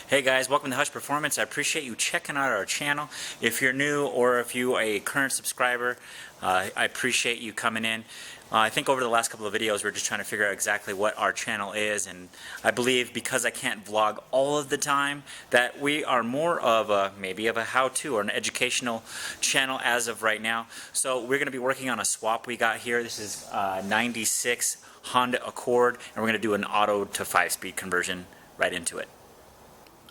Hey guys, welcome to Hush Performance. I appreciate you checking out our channel. If you're new or if you are a current subscriber, I appreciate you coming in. I think over the last couple of videos we're just trying to figure out exactly what our channel is, and I believe because I can't vlog all of the time that we are more of a maybe of a how-to or an educational channel as of right now. So we're going to be working on a swap we got here. This is 96 Honda Accord, and we're going to do an auto to 5-speed conversion right into it.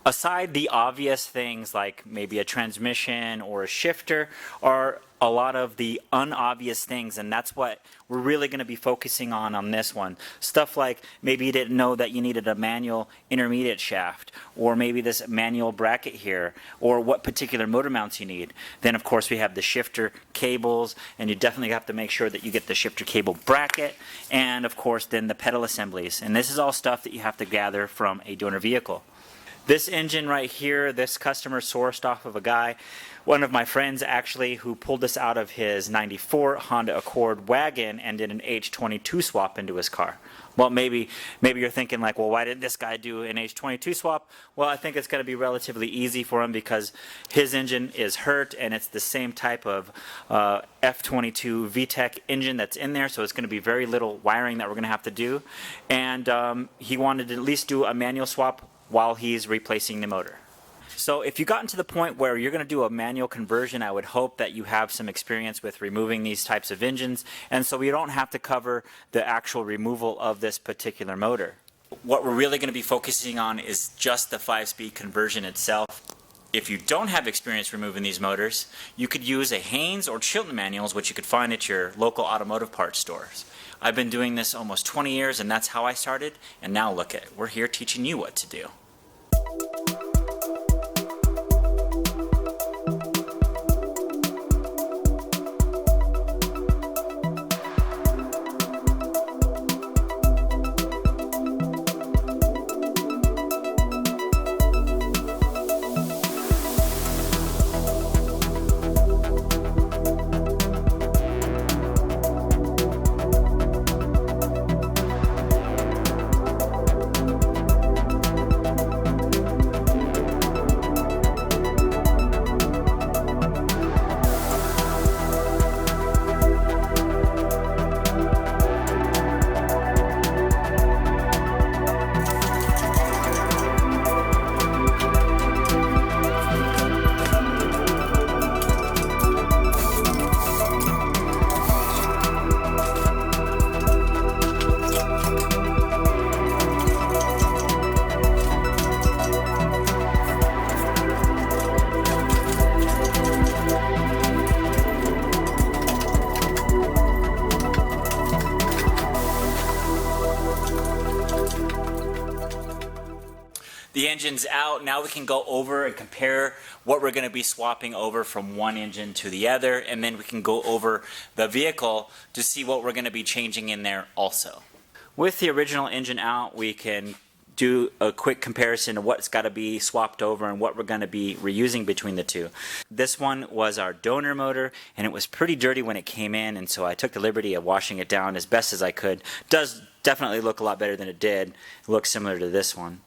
Aside the obvious things like maybe a transmission or a shifter are a lot of the unobvious things, and that's what we're really going to be focusing on this one. Stuff like maybe you didn't know that you needed a manual intermediate shaft, or maybe this manual bracket here, or what particular motor mounts you need. Then of course we have the shifter cables, and you definitely have to make sure that you get the shifter cable bracket, and of course then the pedal assemblies. And this is all stuff that you have to gather from a donor vehicle. This engine right here, this customer sourced off of a guy, one of my friends actually, who pulled this out of his 94 Honda Accord wagon and did an H22 swap into his car. Well, maybe you're thinking like, well, why didn't this guy do an H22 swap? Well, I think it's going to be relatively easy for him because his engine is hurt and it's the same type of F22 VTEC engine that's in there, so it's going to be very little wiring that we're going to have to do. And he wanted to at least do a manual swap while he's replacing the motor. So if you've gotten to the point where you're going to do a manual conversion, I would hope that you have some experience with removing these types of engines, and so we don't have to cover the actual removal of this particular motor. What we're really going to be focusing on is just the 5-speed conversion itself. If you don't have experience removing these motors, you could use a Haynes or Chilton manuals, which you could find at your local automotive parts stores. I've been doing this almost 20 years, and that's how I started, and now look at it. We're here teaching you what to do. The engine's out. Now we can go over and compare what we're going to be swapping over from one engine to the other, and then we can go over the vehicle to see what we're going to be changing in there also. With the original engine out, we can do a quick comparison of what's got to be swapped over and what we're going to be reusing between the two. This one was our donor motor, and it was pretty dirty when it came in, and so I took the liberty of washing it down as best as I could. It does definitely look a lot better than it did. It looks similar to this one.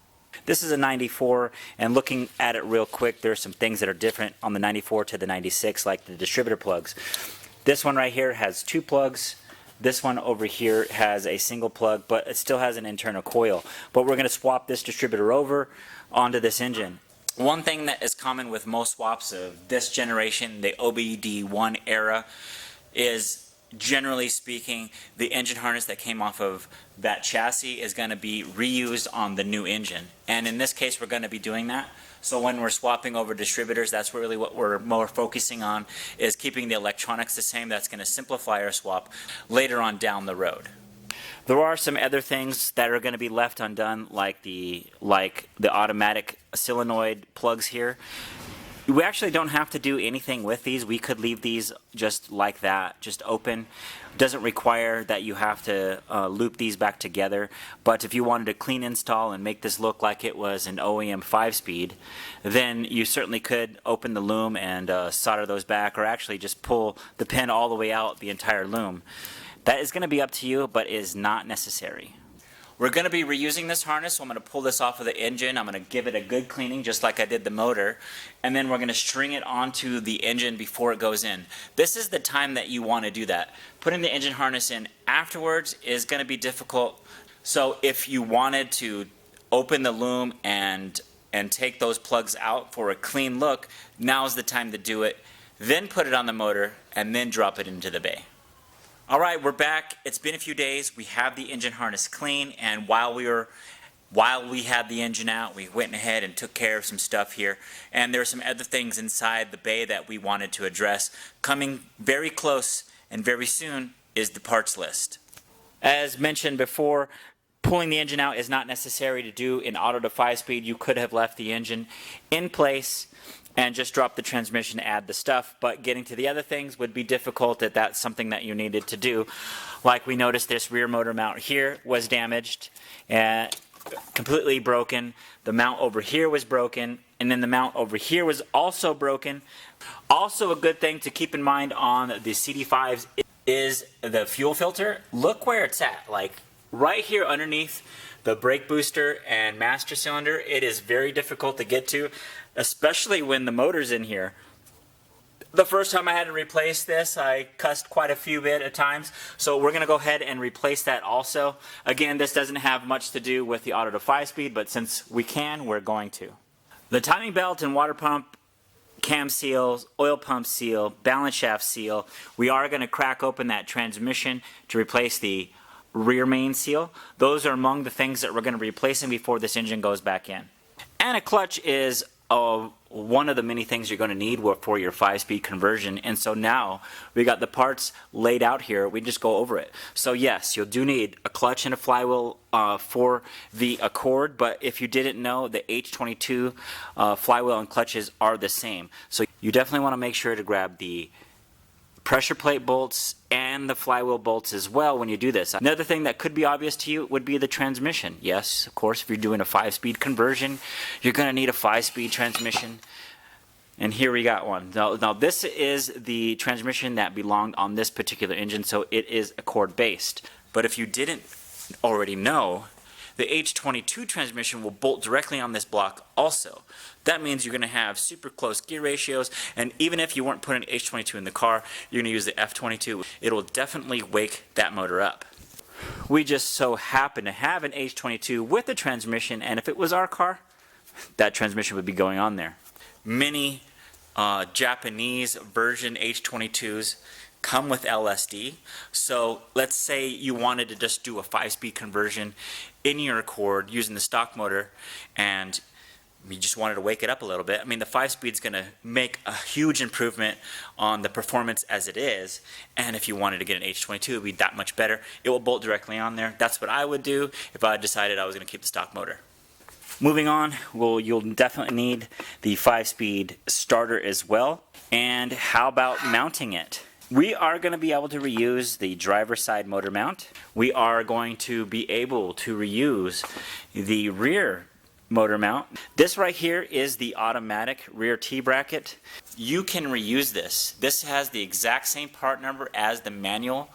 This is a 94, and looking at it real quick, there's some things that are different on the 94 to the 96, like the distributor plugs. This one right here has 2 plugs. This one over here has a single plug, but it still has an internal coil. But we're going to swap this distributor over onto this engine. One thing that is common with most swaps of this generation, the OBD1 era, is generally speaking, the engine harness that came off of that chassis is going to be reused on the new engine. And in this case, we're going to be doing that. So when we're swapping over distributors, that's really what we're more focusing on, is keeping the electronics the same. That's going to simplify our swap later on down the road. There are some other things that are going to be left undone, like the automatic solenoid plugs here. We actually don't have to do anything with these. We could leave these just like that, just open. Doesn't require that you have to loop these back together. But if you wanted a clean install and make this look like it was an OEM 5-speed, then you certainly could open the loom and solder those back, or actually just pull the pin all the way out the entire loom. That is going to be up to you, but is not necessary. We're going to be reusing this harness, so I'm going to pull this off of the engine. I'm going to give it a good cleaning just like I did the motor, and then we're going to string it onto the engine before it goes in. This is the time that you want to do that. Putting the engine harness in afterwards is going to be difficult. So if you wanted to open the loom and take those plugs out for a clean look, now's the time to do it. Then put it on the motor and then drop it into the bay. Alright, we're back. It's been a few days. We have the engine harness clean, and while we had the engine out, we went ahead and took care of some stuff here, and there are some other things inside the bay that we wanted to address. Coming very close and very soon is the parts list. As mentioned before, pulling the engine out is not necessary to do in auto to 5-speed. You could have left the engine in place and just drop the transmission, add the stuff, but getting to the other things would be difficult if that's something that you needed to do. Like we noticed, this rear motor mount here was damaged and completely broken. The mount over here was broken, and then the mount over here was also broken. Also a good thing to keep in mind on the CD5s is the fuel filter. Look where it's at, like right here underneath the brake booster and master cylinder. It is very difficult to get to, especially when the motor's in here. The first time I had to replace this, I cussed quite a few bit at times, so we're going to go ahead and replace that also. Again, this doesn't have much to do with the auto to 5-speed, but since we can, we're going to. The timing belt and water pump, cam seals, oil pump seal, balance shaft seal, we are going to crack open that transmission to replace the rear main seal. Those are among the things that we're going to be replacing before this engine goes back in. And a clutch is one of the many things you're going to need for your 5-speed conversion, and so now we got the parts laid out here. We just go over it. So yes, you'll do need a clutch and a flywheel for the Accord, but if you didn't know, the H22 flywheel and clutches are the same. So you definitely want to make sure to grab the pressure plate bolts and the flywheel bolts as well when you do this. Another thing that could be obvious to you would be the transmission. Yes, of course, if you're doing a 5-speed conversion, you're going to need a 5-speed transmission. And here we got one. Now this is the transmission that belonged on this particular engine, so it is Accord based. But if you didn't already know, the H22 transmission will bolt directly on this block also. That means you're going to have super close gear ratios, and even if you weren't putting H22 in the car, you're going to use the F22. It'll definitely wake that motor up. We just so happen to have an H22 with a transmission, and if it was our car, that transmission would be going on there. Many Japanese version H22s come with LSD. So let's say you wanted to just do a 5-speed conversion in your Accord using the stock motor, and you just wanted to wake it up a little bit. I mean, the 5-speed is going to make a huge improvement on the performance as it is, and if you wanted to get an H22, it would be that much better. It will bolt directly on there. That's what I would do if I decided I was going to keep the stock motor. Moving on, well, you'll definitely need the 5-speed starter as well. And how about mounting it? We are going to be able to reuse the driver's side motor mount. We are going to be able to reuse the rear motor mount. This right here is the automatic rear T-bracket. You can reuse this. This has the exact same part number as the manual.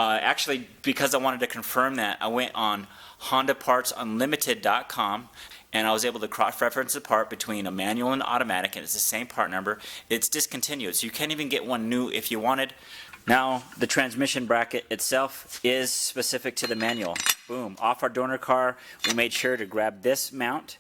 Actually, because I wanted to confirm that, I went on HondaPartsUnlimited.com and I was able to cross-reference the part between a manual and automatic, and it's the same part number. It's discontinued, so you can't even get one new if you wanted. Now, the transmission bracket itself is specific to the manual. Boom, off our donor car, we made sure to grab this mount.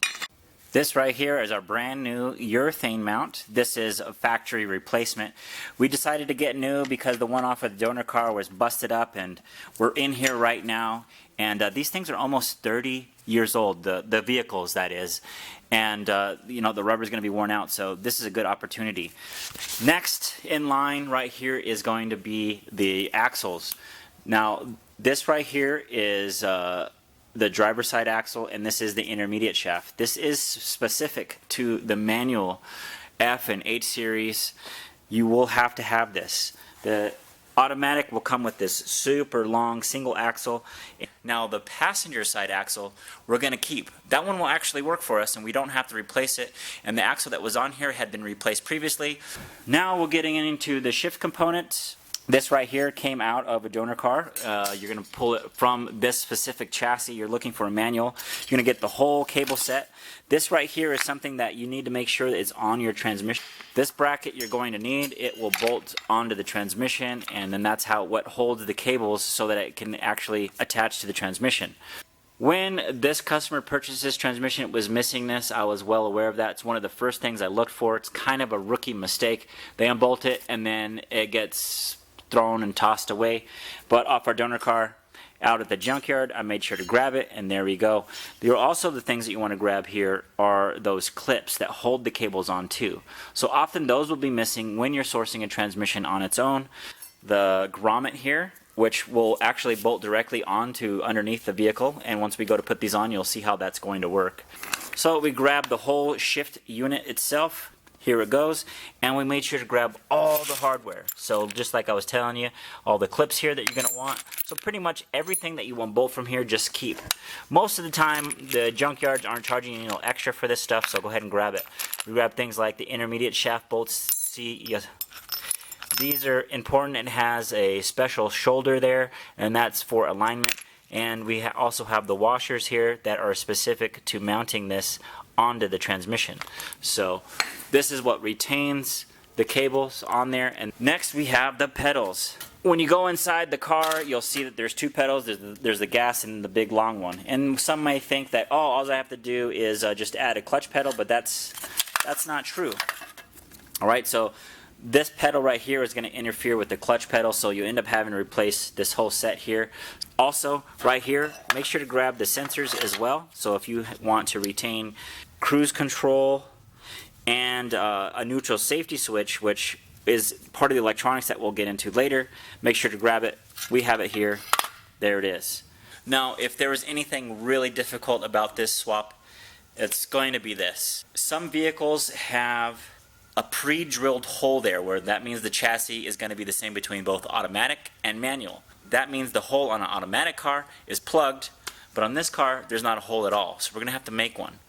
This right here is our brand new urethane mount. This is a factory replacement. We decided to get new because the one off of the donor car was busted up, and we're in here right now. And these things are almost 30 years old, the vehicles that is. And you know, the rubber's going to be worn out, so this is a good opportunity. Next in line right here is going to be the axles. Now, this right here is the driver's side axle, and this is the intermediate shaft. This is specific to the manual F and H series. You will have to have this. The automatic will come with this super long single axle. Now the passenger side axle we're going to keep. That one will actually work for us and we don't have to replace it, and the axle that was on here had been replaced previously. Now we're getting into the shift components. This right here came out of a donor car. You're going to pull it from this specific chassis. You're looking for a manual. You're going to get the whole cable set. This right here is something that you need to make sure that it's on your transmission. This bracket you're going to need, it will bolt onto the transmission, and then that's what holds the cables so that it can actually attach to the transmission. When this customer purchased this transmission, it was missing this. I was well aware of that. It's one of the first things I looked for. It's kind of a rookie mistake. They unbolt it and then it gets thrown and tossed away. But off our donor car out at the junkyard, I made sure to grab it, and there we go. There are also the things that you want to grab here are those clips that hold the cables on too. So often those will be missing when you're sourcing a transmission on its own. The grommet here, which will actually bolt directly onto underneath the vehicle, and once we go to put these on, you'll see how that's going to work. So we grab the whole shift unit itself. Here it goes, and we made sure to grab all the hardware. So just like I was telling you, all the clips here that you're going to want. So pretty much everything that you want bolt from here, just keep. Most of the time, the junkyards aren't charging you extra for this stuff, so go ahead and grab it. We grab things like the intermediate shaft bolts. See, yes, these are important. It has a special shoulder there, and that's for alignment. And we also have the washers here that are specific to mounting this onto the transmission. So this is what retains the cables on there. And next we have the pedals. When you go inside the car, you'll see that there's two pedals. There's the gas and the big long one. And some may think that, oh, all I have to do is just add a clutch pedal, but that's not true. All right, so this pedal right here is going to interfere with the clutch pedal, so you end up having to replace this whole set here. Also, right here, make sure to grab the sensors as well. So if you want to retain cruise control and a neutral safety switch, which is part of the electronics that we'll get into later, make sure to grab it. We have it here. There it is. Now, if there was anything really difficult about this swap, it's going to be this. Some vehicles have a pre-drilled hole there, where that means the chassis is going to be the same between both automatic and manual. That means the hole on an automatic car is plugged, but on this car there's not a hole at all, so we're going to have to make one.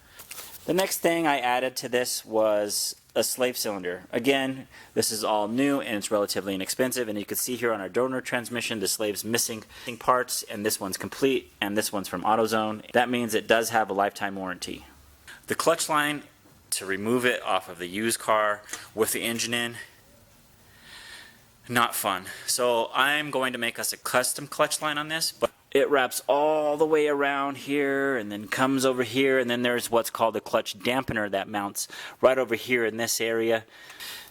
The next thing I added to this was a slave cylinder. Again, this is all new and it's relatively inexpensive, and you can see here on our donor transmission the slave's missing parts, and this one's complete and this one's from AutoZone. That means it does have a lifetime warranty. The clutch line, to remove it off of the used car with the engine in, not fun. So I'm going to make us a custom clutch line on this, but it wraps all the way around here and then comes over here, and then there's what's called a clutch dampener that mounts right over here in this area.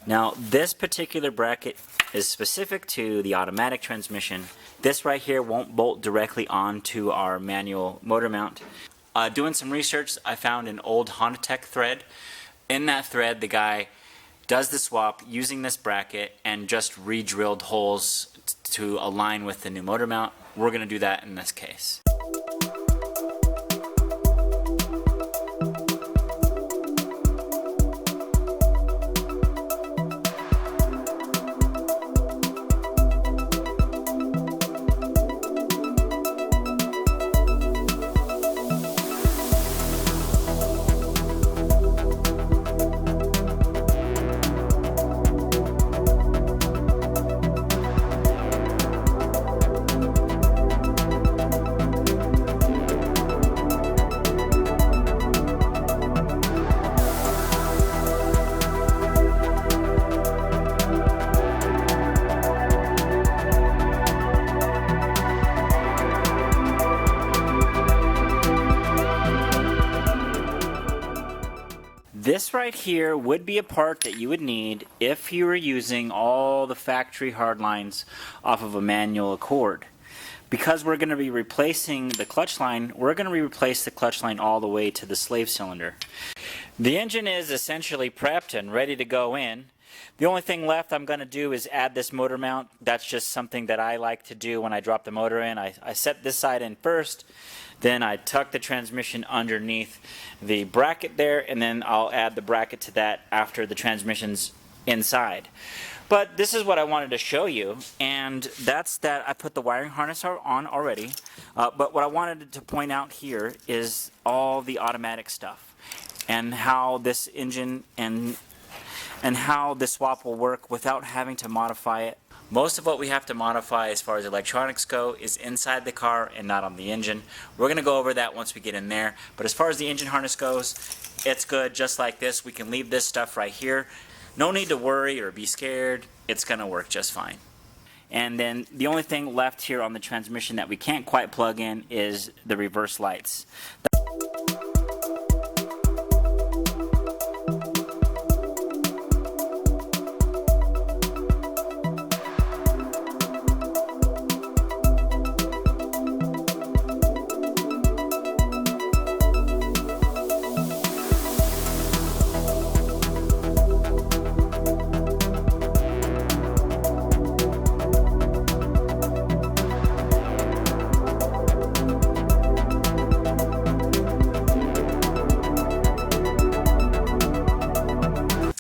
Now this particular bracket is specific to the automatic transmission. This right here won't bolt directly onto our manual motor mount. Doing some research, I found an old Honda Tech thread. In that thread, the guy does the swap using this bracket and just re-drilled holes to align with the new motor mount. We're going to do that in this case. This right here would be a part that you would need if you were using all the factory hard lines off of a manual Accord. Because we're going to be replacing the clutch line, we're going to replace the clutch line all the way to the slave cylinder. The engine is essentially prepped and ready to go in. The only thing left I'm going to do is add this motor mount. That's just something that I like to do when I drop the motor in. I set this side in first, then I tuck the transmission underneath the bracket there, and then I'll add the bracket to that after the transmission's inside. But this is what I wanted to show you, and that's that I put the wiring harness on already. But what I wanted to point out here is all the automatic stuff and how this engine and how this swap will work without having to modify it Most of what we have to modify as far as electronics go is inside the car and not on the engine. We're going to go over that once we get in there. But as far as the engine harness goes, it's good just like this. We can leave this stuff right here. No need to worry or be scared. It's going to work just fine. And then the only thing left here on the transmission that we can't quite plug in is the reverse lights.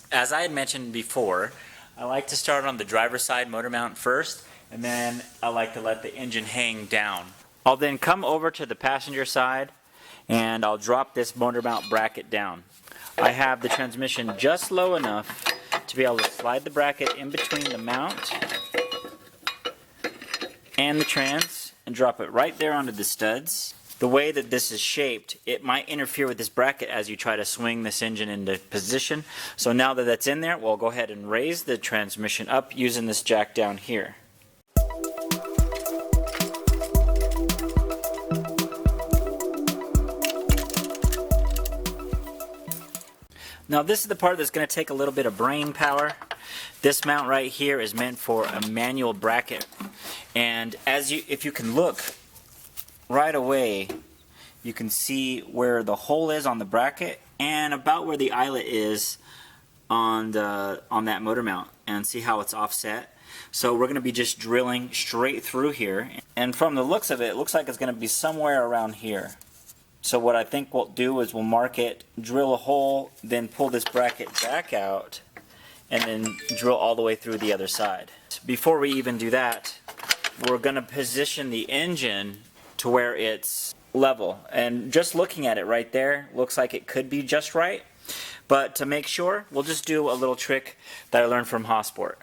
As I had mentioned before, I like to start on the driver's side motor mount first, and then I like to let the engine hang down. I'll then come over to the passenger side, and I'll drop this motor mount bracket down. I have the transmission just low enough to be able to slide the bracket in between the mount and the trans, and drop it right there onto the studs. The way that this is shaped, it might interfere with this bracket as you try to swing this engine into position. So now that that's in there, we'll go ahead and raise the transmission up using this jack down here. Now this is the part that's going to take a little bit of brain power. This mount right here is meant for a manual bracket, and if you can look right away, you can see where the hole is on the bracket and about where the eyelet is on that motor mount, and see how it's offset. So we're going to be just drilling straight through here, and from the looks of it, it looks like it's going to be somewhere around here. So what I think we'll do is we'll mark it, drill a hole, then pull this bracket back out, and then drill all the way through the other side. Before we even do that, we're going to position the engine to where it's level, and just looking at it right there looks like it could be just right, but to make sure, we'll just do a little trick that I learned from Hossport.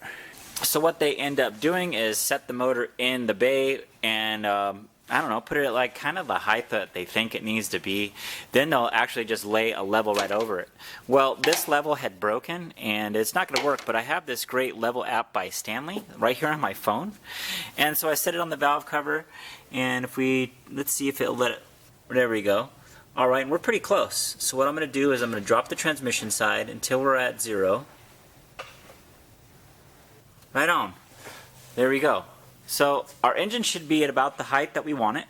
So what they end up doing is set the motor in the bay and I don't know, put it at like kind of the height that they think it needs to be. Then they'll actually just lay a level right over it. Well, this level had broken and it's not going to work, but I have this great level app by Stanley right here on my phone. And so I set it on the valve cover, and let's see if it'll let it, there we go. Alright, and we're pretty close. So what I'm going to do is I'm going to drop the transmission side until we're at 0. Right on. There we go. So our engine should be at about the height that we want it.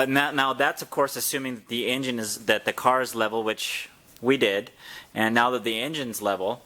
Now that's of course assuming that the car is level, which we did. And now that the engine's level,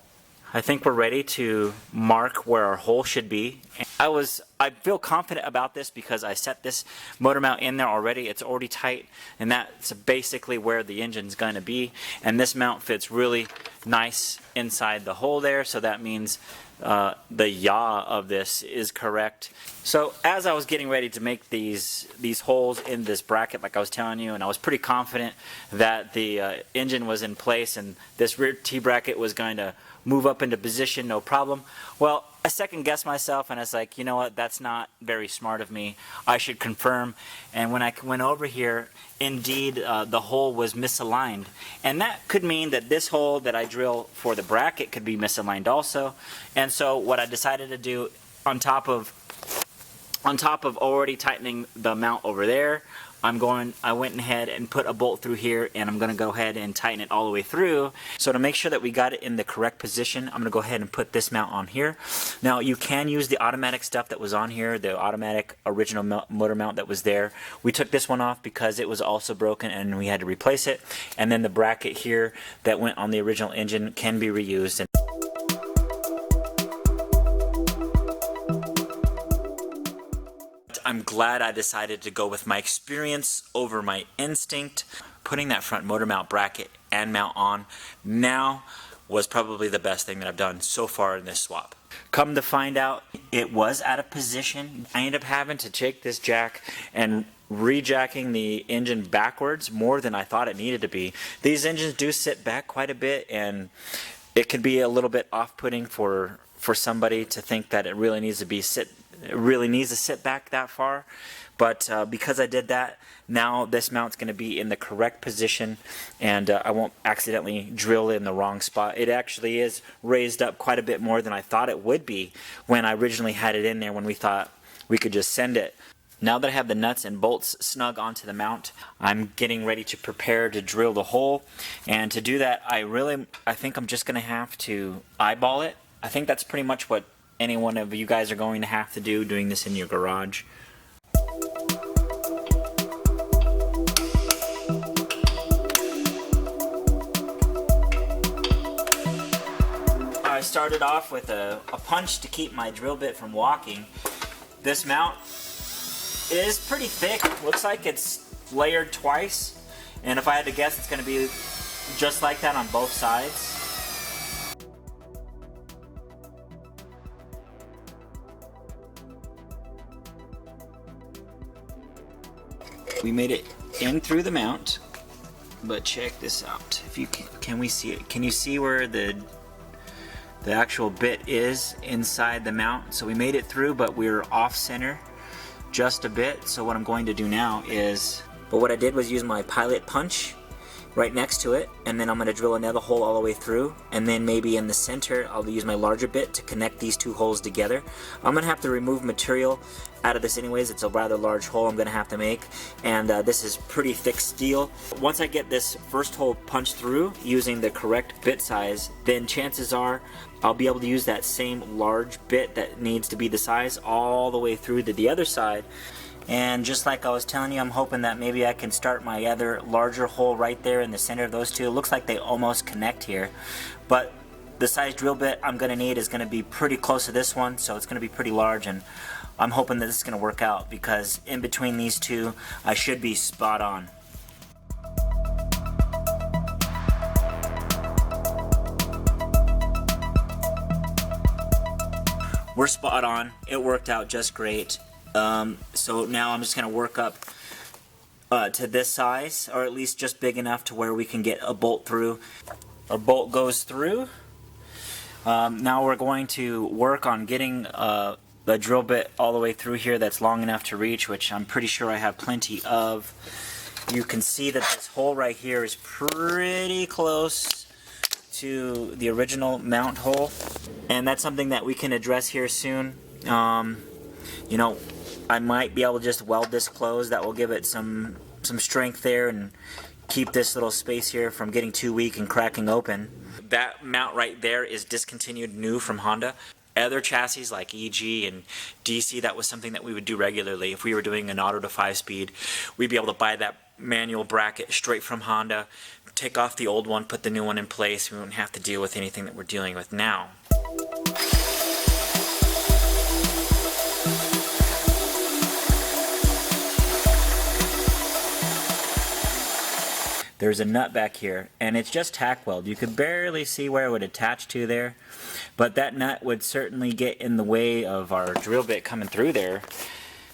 I think we're ready to mark where our hole should be. I feel confident about this because I set this motor mount in there already. It's already tight, and that's basically where the engine's going to be. And this mount fits really nice inside the hole there, so that means the yaw of this is correct. So as I was getting ready to make these holes in this bracket, like I was telling you, and I was pretty confident that the engine was in place and this rear T-bracket was going to move up into position, no problem. Well, I second guessed myself, and I was like, you know what, that's not very smart of me. I should confirm. And when I went over here, indeed the hole was misaligned. And that could mean that this hole that I drill for the bracket could be misaligned also. And so what I decided to do, on top of already tightening the mount over there, I went ahead and put a bolt through here, and I'm going to go ahead and tighten it all the way through. So to make sure that we got it in the correct position, I'm going to go ahead and put this mount on here. Now you can use the automatic stuff that was on here, the automatic original motor mount that was there. We took this one off because it was also broken and we had to replace it. And then the bracket here that went on the original engine can be reused. I'm glad I decided to go with my experience over my instinct. Putting that front motor mount bracket and mount on now was probably the best thing that I've done so far in this swap. Come to find out, it was out of position. I ended up having to take this jack and rejacking the engine backwards more than I thought it needed to be. These engines do sit back quite a bit, and it can be a little bit off-putting for for somebody to think that it really needs to sit back that far. But because I did that, now this mount's going to be in the correct position, and I won't accidentally drill in the wrong spot. It actually is raised up quite a bit more than I thought it would be when I originally had it in there, when we thought we could just send it. Now that I have the nuts and bolts snug onto the mount, I'm getting ready to prepare to drill the hole. And to do that, I think I'm just going to have to eyeball it. I think that's pretty much what any one of you guys are going to have to do doing this in your garage. I started off with a punch to keep my drill bit from walking. This mount is pretty thick. Looks like it's layered twice, and if I had to guess, it's going to be just like that on both sides. We made it in through the mount, but check this out. If you can we see it? Can you see where the actual bit is inside the mount? So we made it through, but we were off center just a bit. So what I'm going to do now is, what I did was use my pilot punch right next to it, and then I'm going to drill another hole all the way through, and then maybe in the center I'll use my larger bit to connect these two holes together. I'm going to have to remove material out of this anyways. It's a rather large hole I'm going to have to make, and this is pretty thick steel. Once I get this first hole punched through using the correct bit size, then chances are I'll be able to use that same large bit that needs to be the size all the way through to the other side. And just like I was telling you, I'm hoping that maybe I can start my other larger hole right there in the center of those two. It looks like they almost connect here, but the size drill bit I'm going to need is going to be pretty close to this one, so it's going to be pretty large, and I'm hoping that this is going to work out, because in between these two I should be spot on. We're spot on. It worked out just great. So now I'm just going to work up to this size, or at least just big enough to where we can get a bolt through. Our bolt goes through. Now we're going to work on getting the drill bit all the way through here that's long enough to reach, which I'm pretty sure I have plenty of. You can see that this hole right here is pretty close to the original mount hole, and that's something that we can address here soon. You know, I might be able to just weld this closed. That will give it some strength there and keep this little space here from getting too weak and cracking open. That mount right there is discontinued, new from Honda. Other chassis like EG and DC, that was something that we would do regularly. If we were doing an auto to 5-speed, we'd be able to buy that manual bracket straight from Honda, take off the old one, put the new one in place. We wouldn't have to deal with anything that we're dealing with now. There's a nut back here, and it's just tack weld. You could barely see where it would attach to there, but that nut would certainly get in the way of our drill bit coming through there.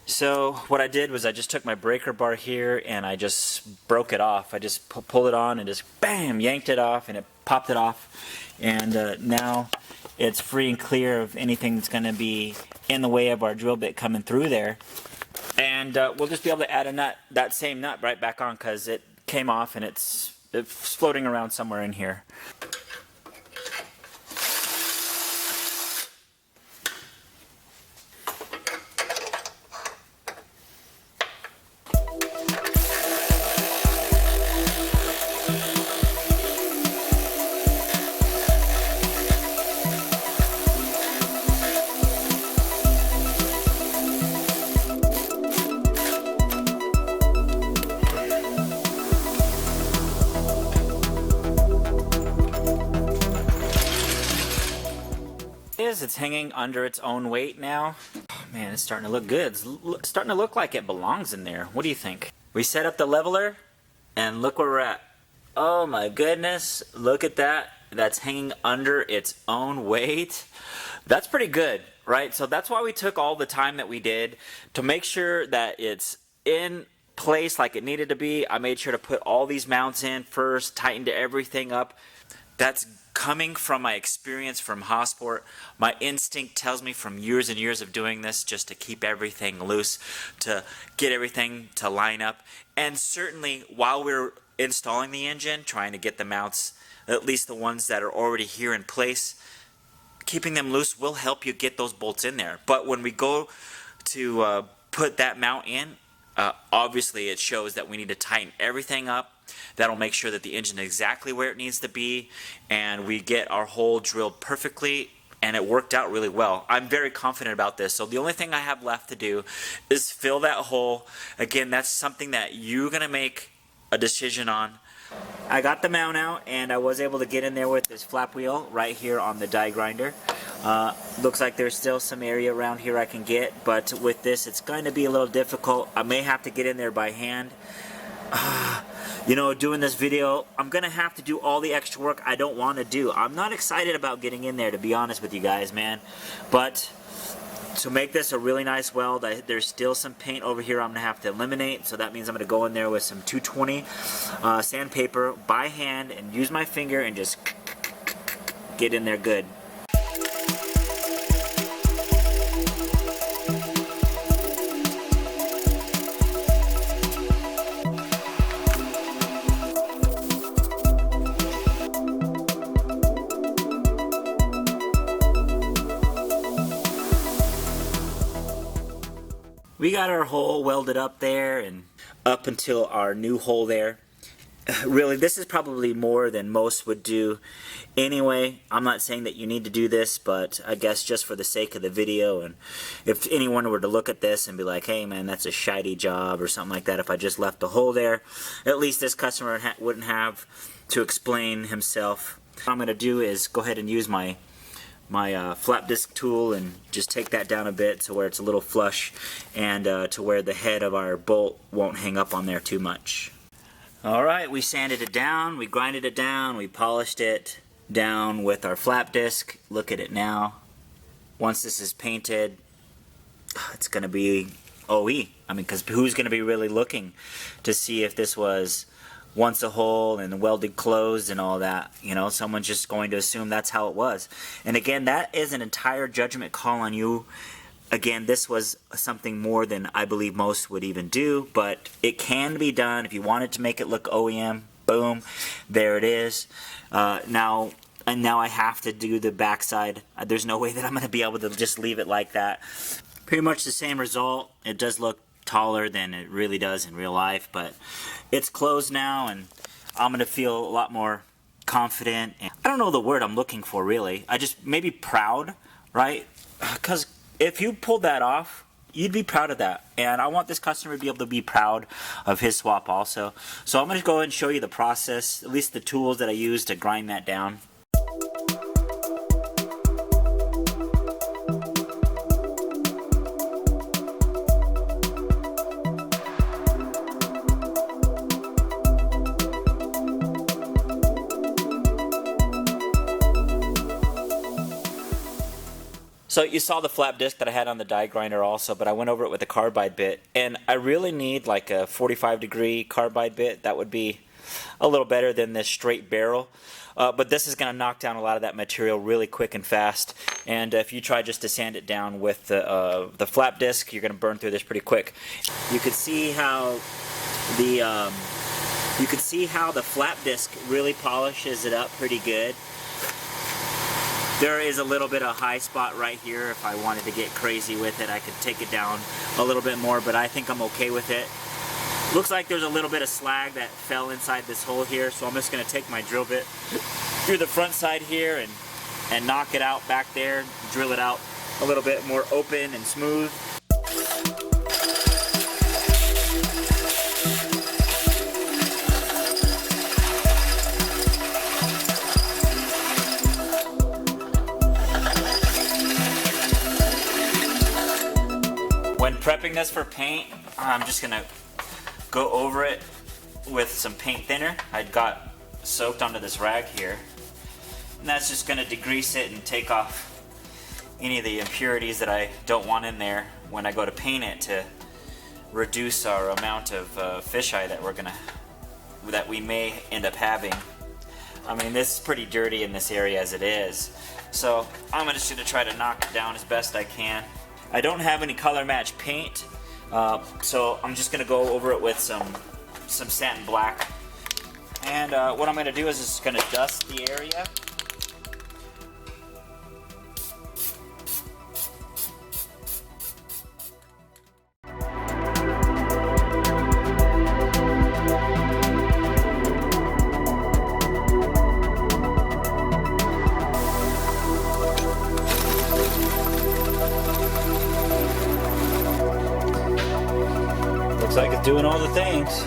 So what I did was I just took my breaker bar here and I just broke it off. I just pulled it on and just bam, yanked it off, and it popped it off. And now it's free and clear of anything that's going to be in the way of our drill bit coming through there. And we'll just be able to add a nut, that same nut, right back on, because it came off and it's floating around somewhere in here. It's hanging under its own weight now. Oh, man, it's starting to look good. It's starting to look like it belongs in there. What do you think? We set up the leveler, and look where we're at. Oh my goodness, look at that. That's hanging under its own weight. That's pretty good, right? So that's why we took all the time that we did to make sure that it's in place like it needed to be. I made sure to put all these mounts in first, tightened everything up. That's coming from my experience from Hossport. My instinct tells me from years and years of doing this just to keep everything loose, to get everything to line up. And certainly while we're installing the engine, trying to get the mounts, at least the ones that are already here in place, keeping them loose will help you get those bolts in there. But when we go to put that mount in, obviously it shows that we need to tighten everything up. That'll make sure that the engine is exactly where it needs to be, and we get our hole drilled perfectly, and it worked out really well. I'm very confident about this, so the only thing I have left to do is fill that hole. Again, that's something that you're going to make a decision on. I got the mount out, and I was able to get in there with this flap wheel right here on the die grinder. Looks like there's still some area around here I can get, but with this it's going to be a little difficult. I may have to get in there by hand. You know, doing this video, I'm going to have to do all the extra work I don't want to do. I'm not excited about getting in there, to be honest with you guys, man. But to make this a really nice weld, there's still some paint over here I'm going to have to eliminate. So that means I'm going to go in there with some 220 sandpaper by hand and use my finger and just get in there good. We got our hole welded up there and up until our new hole there. Really, this is probably more than most would do anyway. I'm not saying that you need to do this, but I guess just for the sake of the video, and if anyone were to look at this and be like, hey man, that's a shitey job or something like that, if I just left the hole there, at least this customer wouldn't have to explain himself. What I'm going to do is go ahead and use my flap disc tool and just take that down a bit to where it's a little flush, and to where the head of our bolt won't hang up on there too much. Alright, we sanded it down, we grinded it down, we polished it down with our flap disc. Look at it now. Once this is painted, it's going to be OE. I mean, because who's going to be really looking to see if this was once a hole and welded closed and all that? You know, someone's just going to assume that's how it was. And again, that is an entire judgment call on you. Again, this was something more than I believe most would even do, but it can be done. If you wanted to make it look OEM, boom, there it is. Now I have to do the backside. There's no way that I'm going to be able to just leave it like that. Pretty much the same result. It does look taller than it really does in real life, but it's closed now, and I'm gonna feel a lot more confident. And I don't know the word I'm looking for really. I just maybe proud, right? Because if you pulled that off, you'd be proud of that, and I want this customer to be able to be proud of his swap also. So I'm gonna go ahead and show you the process, at least the tools that I use to grind that down. So you saw the flap disc that I had on the die grinder also, but I went over it with a carbide bit, and I really need like a 45-degree carbide bit. That would be a little better than this straight barrel, but this is going to knock down a lot of that material really quick and fast. And if you try just to sand it down with the flap disc, you're going to burn through this pretty quick. You could see how the flap disc really polishes it up pretty good. There is a little bit of high spot right here. If I wanted to get crazy with it, I could take it down a little bit more, but I think I'm okay with it. Looks like there's a little bit of slag that fell inside this hole here, so I'm just going to take my drill bit through the front side here and knock it out back there, drill it out a little bit more open and smooth. When prepping this for paint, I'm just going to go over it with some paint thinner. I got soaked onto this rag here. And that's just going to degrease it and take off any of the impurities that I don't want in there when I go to paint it, to reduce our amount of fisheye that we may end up having. I mean, this is pretty dirty in this area as it is. So I'm just going to try to knock it down as best I can. I don't have any color match paint, so I'm just going to go over it with some satin black. And what I'm going to do is just going to dust the area. Looks like it's doing all the things.